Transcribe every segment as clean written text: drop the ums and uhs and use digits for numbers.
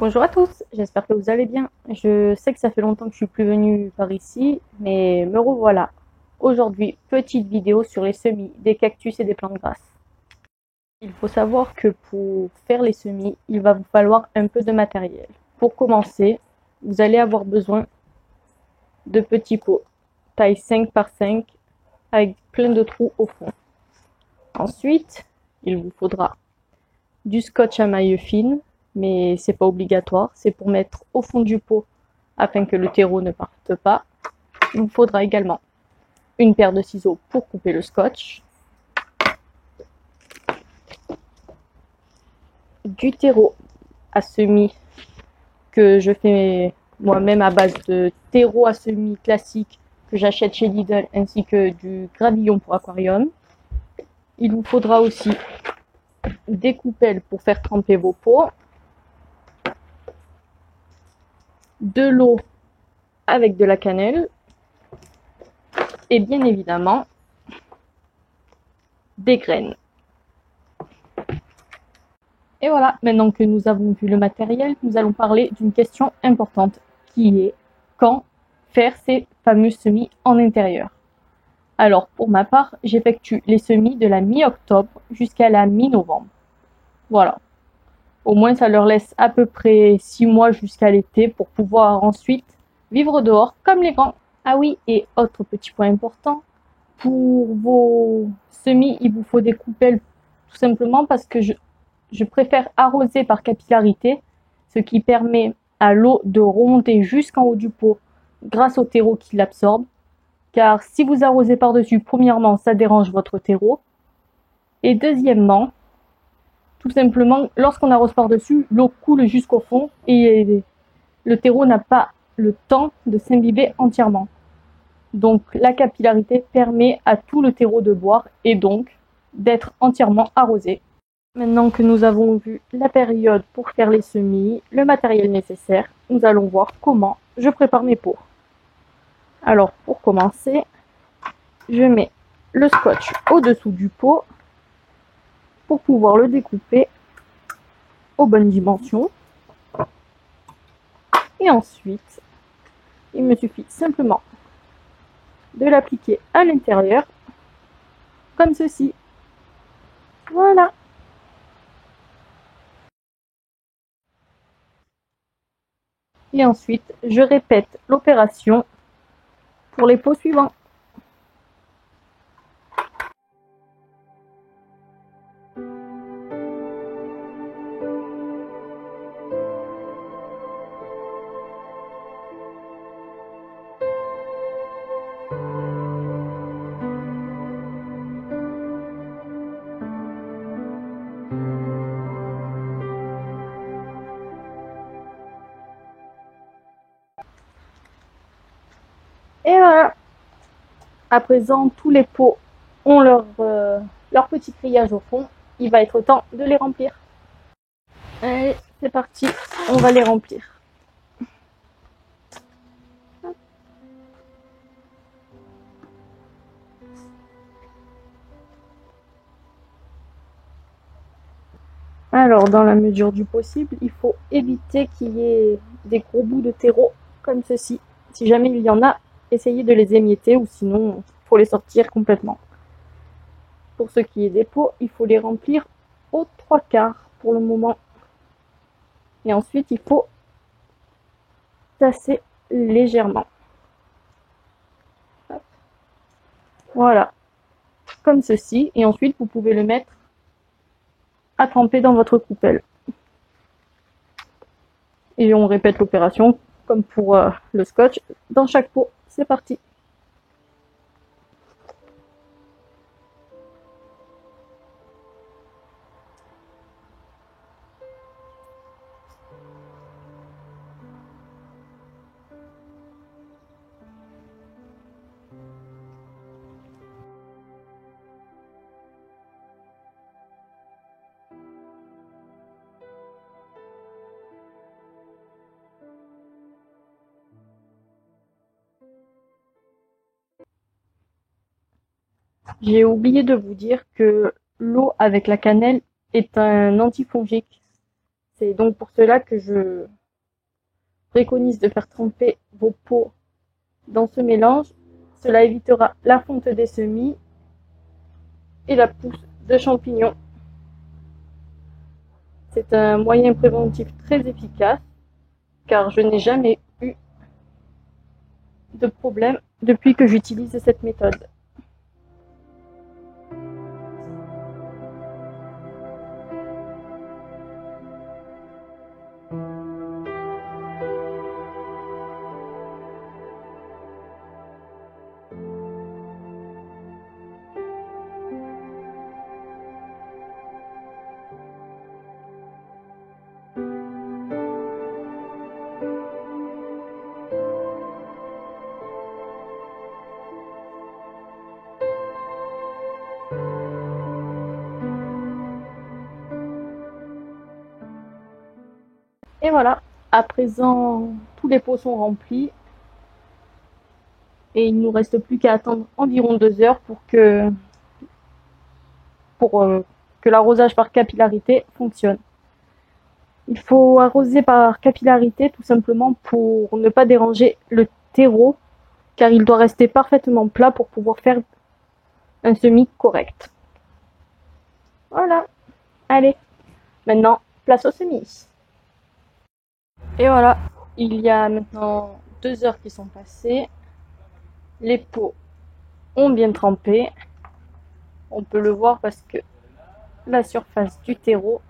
Bonjour à tous, j'espère que vous allez bien. Je sais que ça fait longtemps que je suis plus venue par ici, mais me revoilà. Aujourd'hui, petite vidéo sur les semis des cactus et des plantes grasses. Il faut savoir que pour faire les semis, il va vous falloir un peu de matériel. Pour commencer, vous allez avoir besoin de petits pots, taille 5 par 5, avec plein de trous au fond. Ensuite, il vous faudra du scotch à maille fine, mais c'est pas obligatoire, c'est pour mettre au fond du pot afin que le terreau ne parte pas. Il vous faudra également une paire de ciseaux pour couper le scotch, du terreau à semis que je fais moi-même à base de terreau à semis classique que j'achète chez Lidl, ainsi que du gravillon pour aquarium. Il vous faudra aussi des coupelles pour faire tremper vos pots, de l'eau avec de la cannelle et bien évidemment des graines. Et voilà, maintenant que nous avons vu le matériel, nous allons parler d'une question importante qui est quand faire ces fameux semis en intérieur. Alors pour ma part, j'effectue les semis de la mi-octobre jusqu'à la mi-novembre. Voilà. Au moins ça leur laisse à peu près 6 mois jusqu'à l'été pour pouvoir ensuite vivre dehors comme les grands. Ah oui, et autre petit point important, pour vos semis, il vous faut des coupelles tout simplement parce que je préfère arroser par capillarité, ce qui permet à l'eau de remonter jusqu'en haut du pot grâce au terreau qui l'absorbe. Car si vous arrosez par-dessus, premièrement, ça dérange votre terreau. Et deuxièmement, tout simplement, lorsqu'on arrose par-dessus, l'eau coule jusqu'au fond et le terreau n'a pas le temps de s'imbiber entièrement. Donc la capillarité permet à tout le terreau de boire et donc d'être entièrement arrosé. Maintenant que nous avons vu la période pour faire les semis, le matériel nécessaire, nous allons voir comment je prépare mes pots. Alors pour commencer, je mets le scotch au-dessous du pot pour pouvoir le découper aux bonnes dimensions. Et ensuite, il me suffit simplement de l'appliquer à l'intérieur, comme ceci. Voilà. Et ensuite, je répète l'opération pour les pots suivants. Et voilà. À présent, tous les pots ont leur petit grillage au fond. Il va être temps de les remplir. Allez, c'est parti, on va les remplir. Alors, dans la mesure du possible, il faut éviter qu'il y ait des gros bouts de terreau comme ceci. Si jamais il y en a, essayez de les émietter ou sinon, il faut les sortir complètement. Pour ce qui est des pots, il faut les remplir aux 3/4 pour le moment. Et ensuite, il faut tasser légèrement. Voilà, comme ceci. Et ensuite, vous pouvez le mettre à tremper dans votre coupelle. Et on répète l'opération comme pour le scotch dans chaque pot. C'est parti. J'ai oublié de vous dire que l'eau avec la cannelle est un antifongique. C'est donc pour cela que je préconise de faire tremper vos pots dans ce mélange. Cela évitera la fonte des semis et la pousse de champignons. C'est un moyen préventif très efficace car je n'ai jamais eu de problème depuis que j'utilise cette méthode. Et voilà, à présent, tous les pots sont remplis et il ne nous reste plus qu'à attendre environ 2 heures pour que l'arrosage par capillarité fonctionne. Il faut arroser par capillarité tout simplement pour ne pas déranger le terreau car il doit rester parfaitement plat pour pouvoir faire un semis correct. Voilà, allez, maintenant place au semis. Et voilà, il y a maintenant 2 heures qui sont passées. Les pots ont bien trempé. On peut le voir parce que la surface du terreau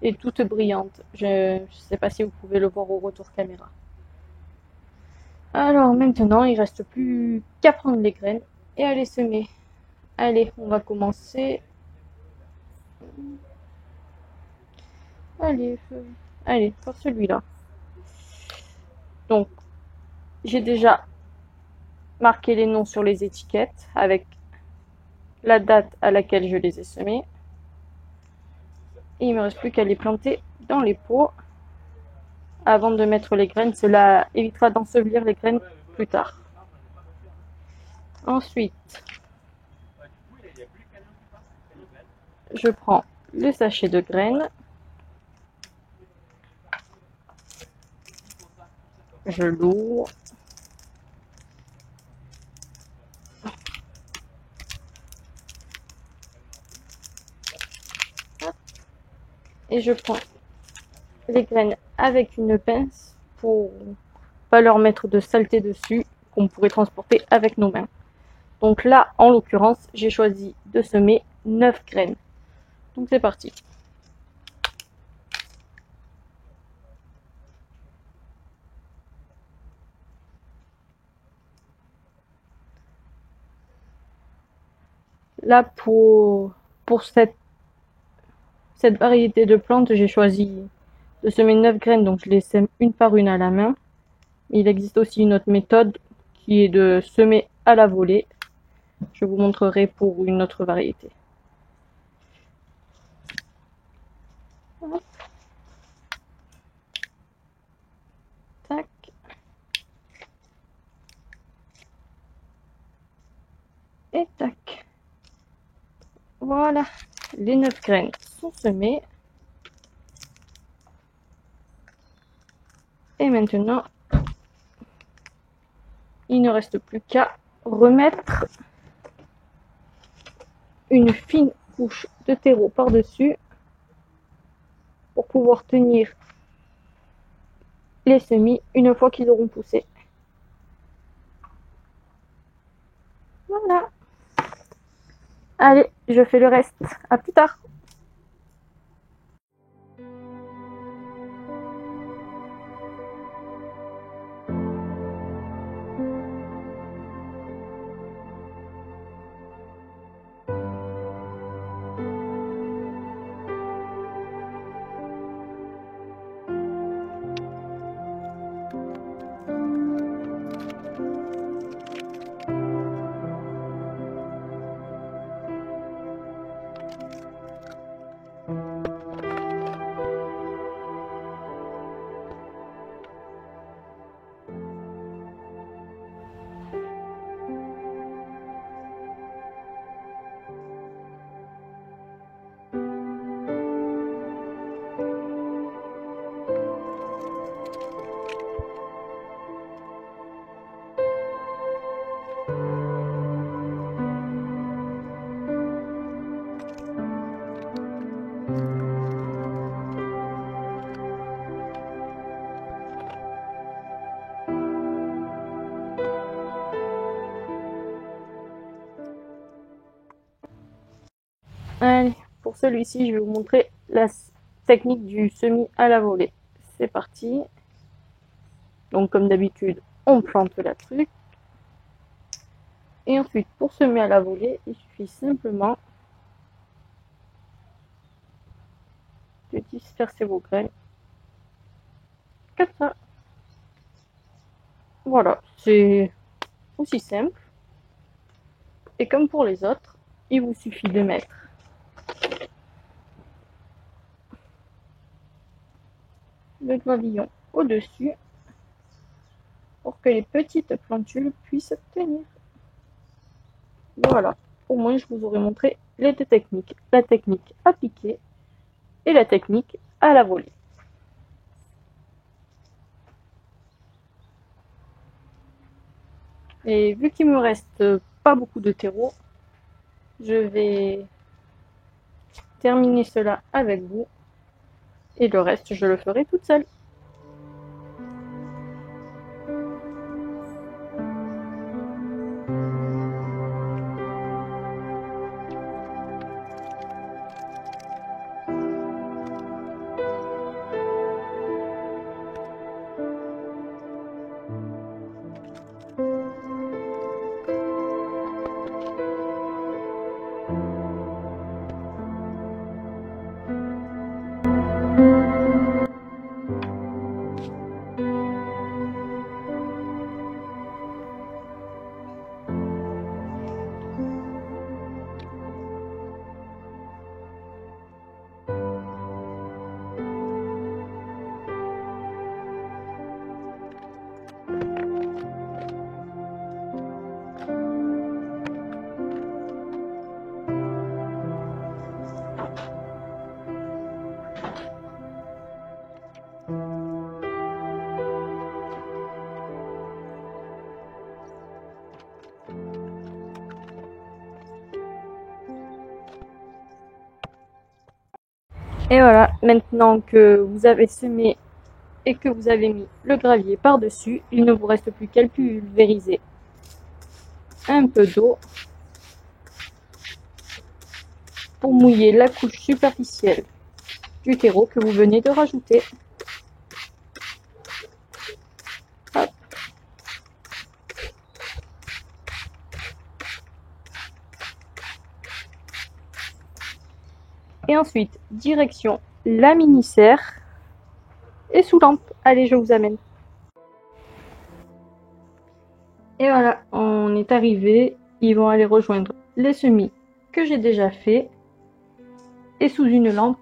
est toute brillante. Je ne sais pas si vous pouvez le voir au retour caméra. Alors maintenant, il ne reste plus qu'à prendre les graines et à les semer. Allez, on va commencer. Allez, par celui-là. Donc, j'ai déjà marqué les noms sur les étiquettes avec la date à laquelle je les ai semés. Et il ne me reste plus qu'à les planter dans les pots avant de mettre les graines. Cela évitera d'ensevelir les graines plus tard. Ensuite, je prends le sachet de graines. Je l'ouvre. Et je prends les graines avec une pince pour pas leur mettre de saleté dessus qu'on pourrait transporter avec nos mains. Donc là, en l'occurrence, j'ai choisi de semer 9 graines. Donc c'est parti. Là, pour cette variété de plantes, j'ai choisi de semer 9 graines, donc je les sème une par une à la main. Il existe aussi une autre méthode qui est de semer à la volée. Je vous montrerai pour une autre variété. Tac. Et tac. Voilà, les 9 graines sont semées. Et maintenant, il ne reste plus qu'à remettre une fine couche de terreau par-dessus pour pouvoir tenir les semis une fois qu'ils auront poussé. Voilà. Allez, je fais le reste. À plus tard. Allez, pour celui-ci, je vais vous montrer la technique du semis à la volée. C'est parti. Donc comme d'habitude, on plante la truc. Et ensuite, pour semer à la volée, il suffit simplement de disperser vos graines. Comme ça. Voilà, c'est aussi simple. Et comme pour les autres, il vous suffit de mettre le gravillon au-dessus pour que les petites plantules puissent tenir. Voilà, au moins je vous aurais montré les deux techniques. La technique à piquer et la technique à la volée. Et vu qu'il me reste pas beaucoup de terreau, je vais terminer cela avec vous. Et le reste, je le ferai toute seule. Et voilà, maintenant que vous avez semé et que vous avez mis le gravier par-dessus, il ne vous reste plus qu'à pulvériser un peu d'eau pour mouiller la couche superficielle du terreau que vous venez de rajouter. Hop. Et ensuite, direction la mini-serre et sous lampe. Allez, je vous amène. Et voilà, on est arrivé. Ils vont aller rejoindre les semis que j'ai déjà fait et sous une lampe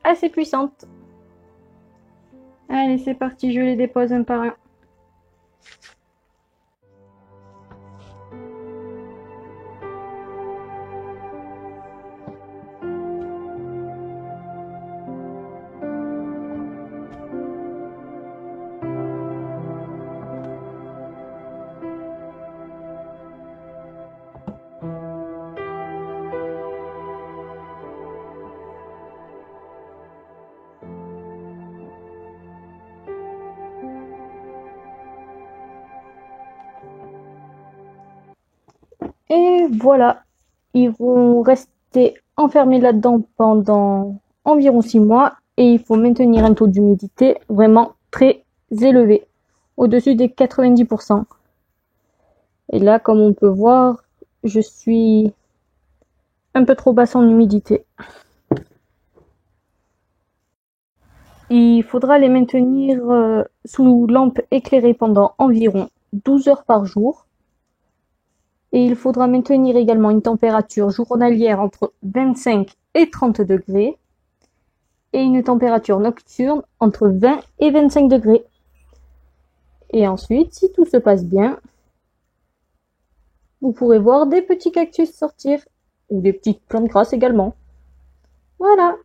assez puissante. Allez, c'est parti, je les dépose un par un. Et voilà, ils vont rester enfermés là-dedans pendant environ 6 mois et il faut maintenir un taux d'humidité vraiment très élevé, au-dessus des 90%. Et là, comme on peut voir, je suis un peu trop basse en humidité. Il faudra les maintenir sous lampe éclairée pendant environ 12 heures par jour. Et il faudra maintenir également une température journalière entre 25 et 30 degrés et une température nocturne entre 20 et 25 degrés. Et ensuite, si tout se passe bien, vous pourrez voir des petits cactus sortir ou des petites plantes grasses également. Voilà.